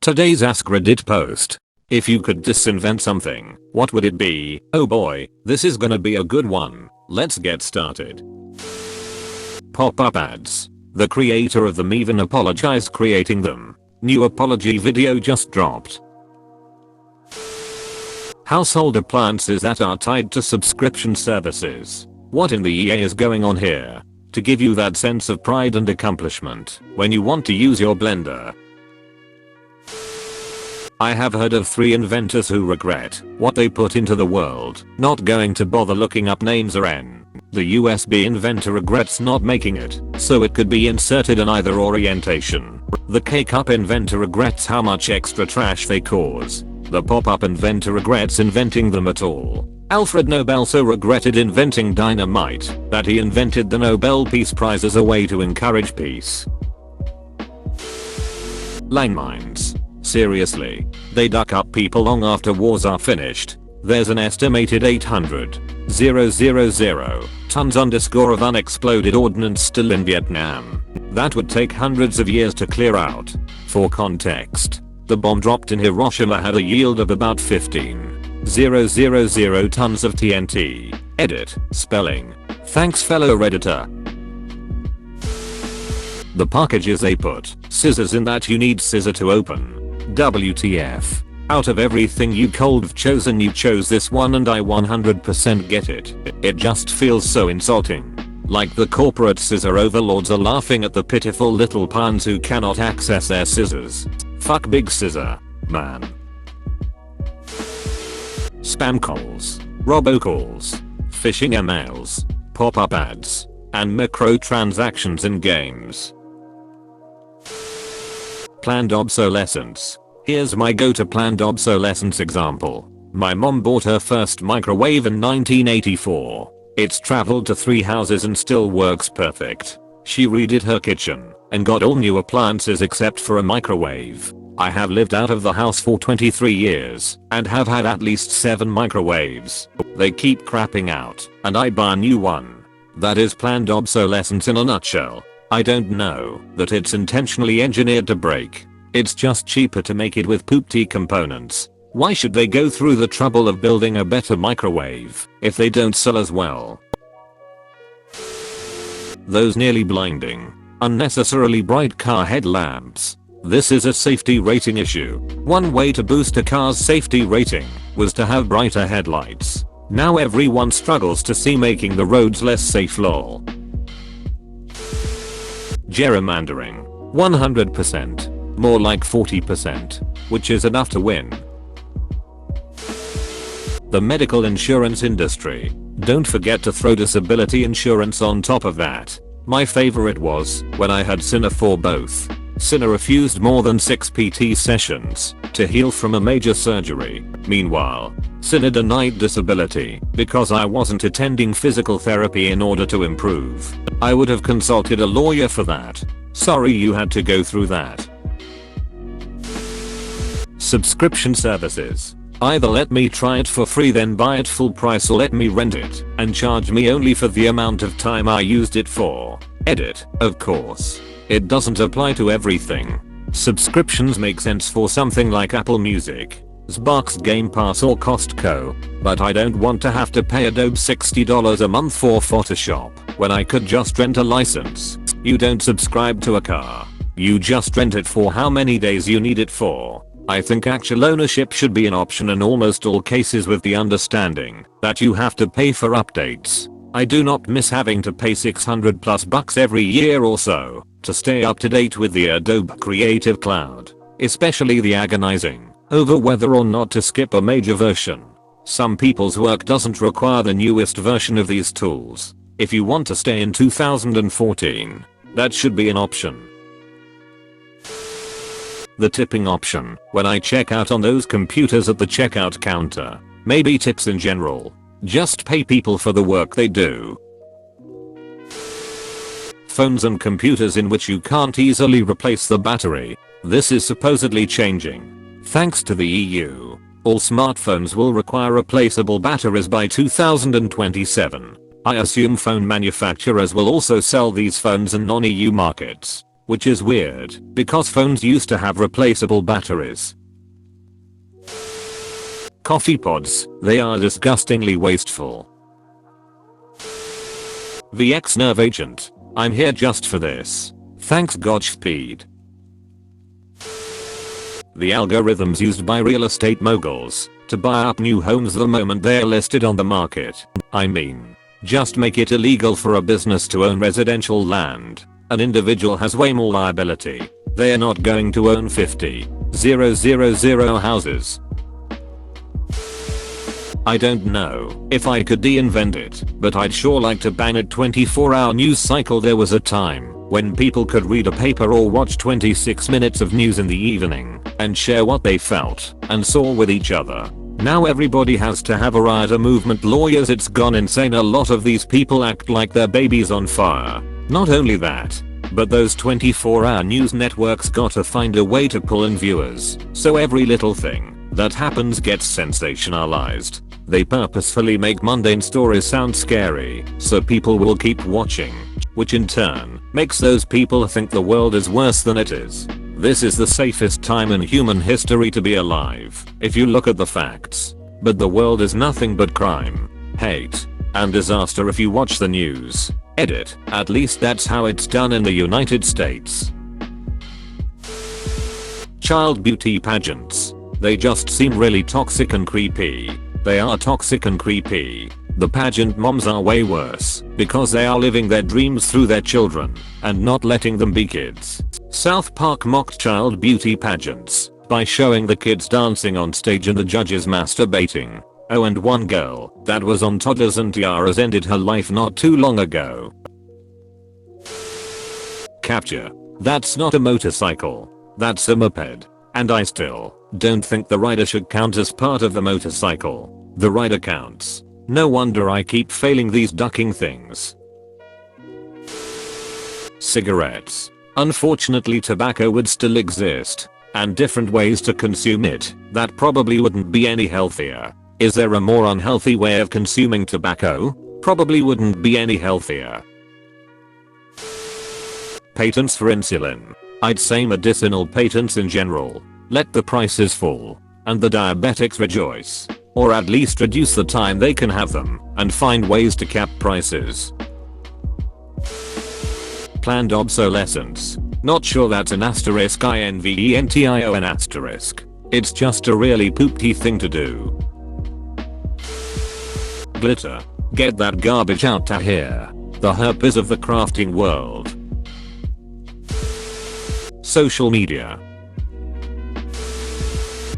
Today's AskReddit post. If you could disinvent something, what would it be? Oh boy, this is gonna be a good one. Let's get started. Pop-up ads. The creator of them even apologized creating them. New apology video just dropped. Household appliances that are tied to subscription services. What in the EA is going on here? To give you that sense of pride and accomplishment when you want to use your blender. I have heard of 3 inventors who regret what they put into the world. Not going to bother looking up names or N. The USB inventor regrets not making it, so it could be inserted in either orientation. The K-cup inventor regrets how much extra trash they cause. The pop-up inventor regrets inventing them at all. Alfred Nobel so regretted inventing dynamite that he invented the Nobel Peace Prize as a way to encourage peace. Landmines. Seriously, they duck up people long after wars are finished. There's an estimated 800,000 tons of unexploded ordnance still in Vietnam. That would take hundreds of years to clear out. For context, the bomb dropped in Hiroshima had a yield of about 15,000 tons of TNT. Edit. Spelling. Thanks fellow redditor. The packages they put scissors in that you need scissor to open. WTF. Out of everything you could have chosen you chose this one and I 100% get it. It just feels so insulting. Like the corporate scissor overlords are laughing at the pitiful little pawns who cannot access their scissors. Fuck Big Scissor, man. Spam calls, robocalls, phishing emails, pop-up ads, and microtransactions in games. Planned obsolescence. Here's my go-to planned obsolescence example. My mom bought her first microwave in 1984. It's traveled to 3 houses and still works perfect. She redid her kitchen and got all new appliances except for a microwave. I have lived out of the house for 23 years and have had at least 7 microwaves. They keep crapping out and I buy a new one. That is planned obsolescence in a nutshell. I don't know that it's intentionally engineered to break. It's just cheaper to make it with poop-tea components. Why should they go through the trouble of building a better microwave if they don't sell as well? Those nearly blinding, unnecessarily bright car headlamps. This is a safety rating issue. One way to boost a car's safety rating was to have brighter headlights. Now everyone struggles to see, making the roads less safe. Lol. Gerrymandering. 100%. More like 40%, which is enough to win. The medical insurance industry. Don't forget to throw disability insurance on top of that. My favorite was when I had Sinner for both. Sinner refused more than 6 PT sessions to heal from a major surgery. Meanwhile, Sinner denied disability because I wasn't attending physical therapy in order to improve. I would have consulted a lawyer for that. Sorry you had to go through that. Subscription services. Either let me try it for free then buy it full price, or let me rent it and charge me only for the amount of time I used it for. Edit. Of course, it doesn't apply to everything. Subscriptions make sense for something like Apple Music, Xbox Game Pass or Costco, but I don't want to have to pay Adobe $60 a month for Photoshop when I could just rent a license. You don't subscribe to a car. You just rent it for how many days you need it for. I think actual ownership should be an option in almost all cases, with the understanding that you have to pay for updates. I do not miss having to pay $600+ every year or so to stay up to date with the Adobe Creative Cloud, especially the agonizing over whether or not to skip a major version. Some people's work doesn't require the newest version of these tools. If you want to stay in 2014, that should be an option. The tipping option. When I check out on those computers at the checkout counter. Maybe tips in general. Just pay people for the work they do. Phones and computers in which you can't easily replace the battery. This is supposedly changing. Thanks to the EU, all smartphones will require replaceable batteries by 2027. I assume phone manufacturers will also sell these phones in non-EU markets. which is weird because phones used to have replaceable batteries. Coffee pods, they are disgustingly wasteful. VX Nerve Agent, I'm here just for this. Thanks Godspeed. The algorithms used by real estate moguls to buy up new homes the moment they're listed on the market. I mean, just make it illegal for a business to own residential land. An individual has way more liability. They are not going to own 50,000 houses. I don't know if I could de-invent it, but I'd sure like to ban a 24-hour news cycle. There was a time when people could read a paper or watch 26 minutes of news in the evening and share what they felt and saw with each other. Now everybody has to have a riot, a movement, lawyers. It's gone insane. A lot of these people act like their baby's on fire. Not only that, but those 24-hour news networks gotta find a way to pull in viewers, so every little thing that happens gets sensationalized. They purposefully make mundane stories sound scary, so people will keep watching, which in turn makes those people think the world is worse than it is. This is the safest time in human history to be alive, if you look at the facts. But the world is nothing but crime, hate, and disaster if you watch the news. Edit, at least that's how it's done in the United States. Child beauty pageants. They just seem really toxic and creepy. They are toxic and creepy. The pageant moms are way worse because they are living their dreams through their children and not letting them be kids. South Park mocked child beauty pageants by showing the kids dancing on stage and the judges masturbating. Oh, and one girl that was on toddlers and tiaras ended her life not too long ago. Capture. That's not a motorcycle. That's a moped. And I still don't think the rider should count as part of the motorcycle. The rider counts. No wonder I keep failing these ducking things. Cigarettes. Unfortunately, tobacco would still exist, and different ways to consume it that probably wouldn't be any healthier. Is there a more unhealthy way of consuming tobacco? Probably wouldn't be any healthier. Patents for insulin. I'd say medicinal patents in general. Let the prices fall, and the diabetics rejoice. Or at least reduce the time they can have them, and find ways to cap prices. Planned obsolescence. Not sure that's an asterisk INVENTION asterisk. It's just a really poopy thing to do. Glitter. Get that garbage out to here. The herpes of the crafting world. Social media.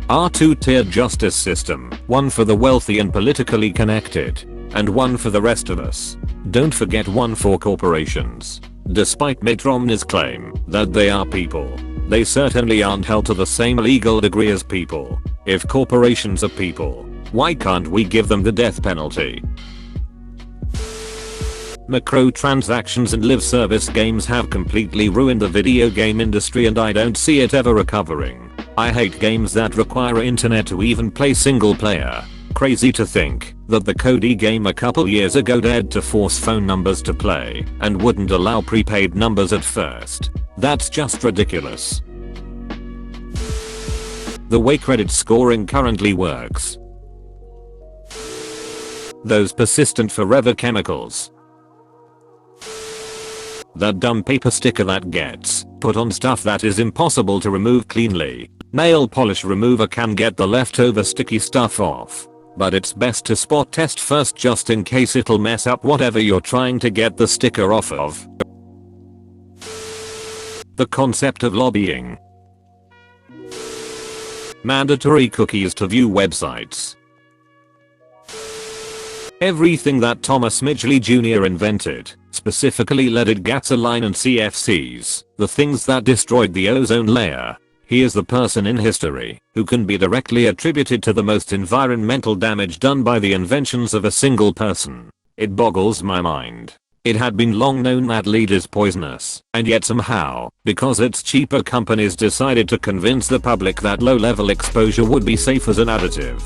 Our two-tiered justice system, one for the wealthy and politically connected, and one for the rest of us. Don't forget one for corporations. Despite Mitt Romney's claim that they are people, they certainly aren't held to the same legal degree as people. If corporations are people, why can't we give them the death penalty? Microtransactions and live service games have completely ruined the video game industry, and I don't see it ever recovering. I hate games that require internet to even play single player. Crazy to think that the Cody game a couple years ago dared to force phone numbers to play and wouldn't allow prepaid numbers at first. That's just ridiculous. The way credit scoring currently works. Those persistent forever chemicals. That dumb paper sticker that gets put on stuff that is impossible to remove cleanly. Nail polish remover can get the leftover sticky stuff off, but it's best to spot test first just in case it'll mess up whatever you're trying to get the sticker off of. The concept of lobbying. Mandatory cookies to view websites. Everything that Thomas Midgley Jr. invented, specifically leaded gasoline and CFCs, the things that destroyed the ozone layer. He is the person in history who can be directly attributed to the most environmental damage done by the inventions of a single person. It boggles my mind. It had been long known that lead is poisonous, and yet somehow, because it's cheaper, companies decided to convince the public that low-level exposure would be safe as an additive.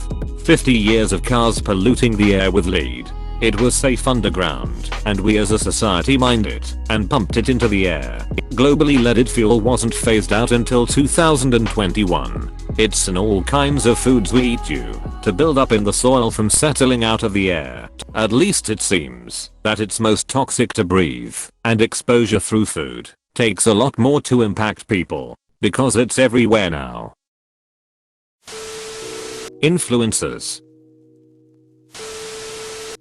50 years of cars polluting the air with lead. It was safe underground, and we as a society mined it and pumped it into the air. Globally, leaded fuel wasn't phased out until 2021. It's in all kinds of foods we eat due to build up in the soil from settling out of the air. At least it seems that it's most toxic to breathe, and exposure through food takes a lot more to impact people because it's everywhere now. Influencers.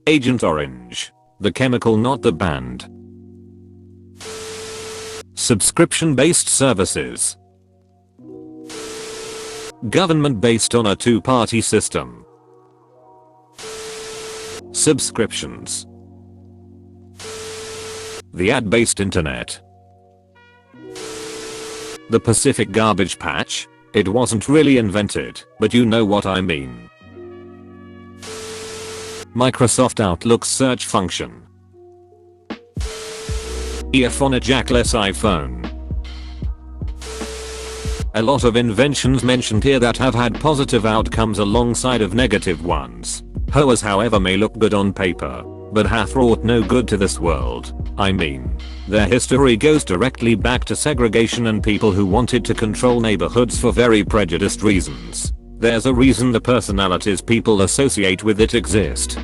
Agent Orange. The chemical, not the band. Subscription-based services. Government based on a two-party system. Subscriptions. The ad-based internet. The Pacific Garbage Patch. It wasn't really invented, but you know what I mean. Microsoft Outlook's search function. Earphone jackless iPhone. A lot of inventions mentioned here that have had positive outcomes alongside of negative ones. HOAs, however, may look good on paper, but hath wrought no good to this world. I mean, their history goes directly back to segregation and people who wanted to control neighborhoods for very prejudiced reasons. There's a reason the personalities people associate with it exist.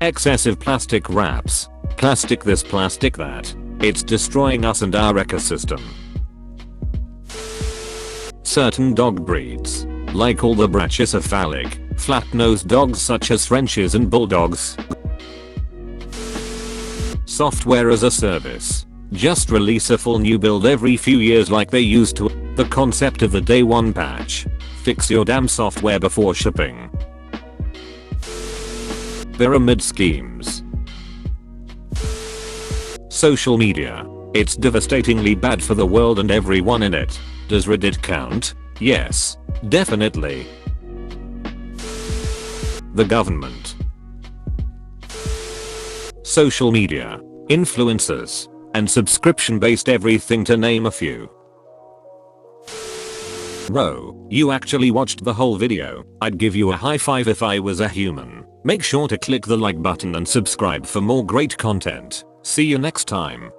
Excessive plastic wraps. Plastic this, plastic that. It's destroying us and our ecosystem. Certain dog breeds, like all the brachycephalic, flat-nosed dogs such as Frenchies and Bulldogs. Software as a service. Just release a full new build every few years like they used to. The concept of the day one patch. Fix your damn software before shipping. Pyramid schemes. Social media. It's devastatingly bad for the world and everyone in it. Does Reddit count? Yes, definitely. The government. Social media, influencers, and subscription-based everything, to name a few. Bro, you actually watched the whole video. I'd give you a high five if I was a human. Make sure to click the like button and subscribe for more great content. See you next time.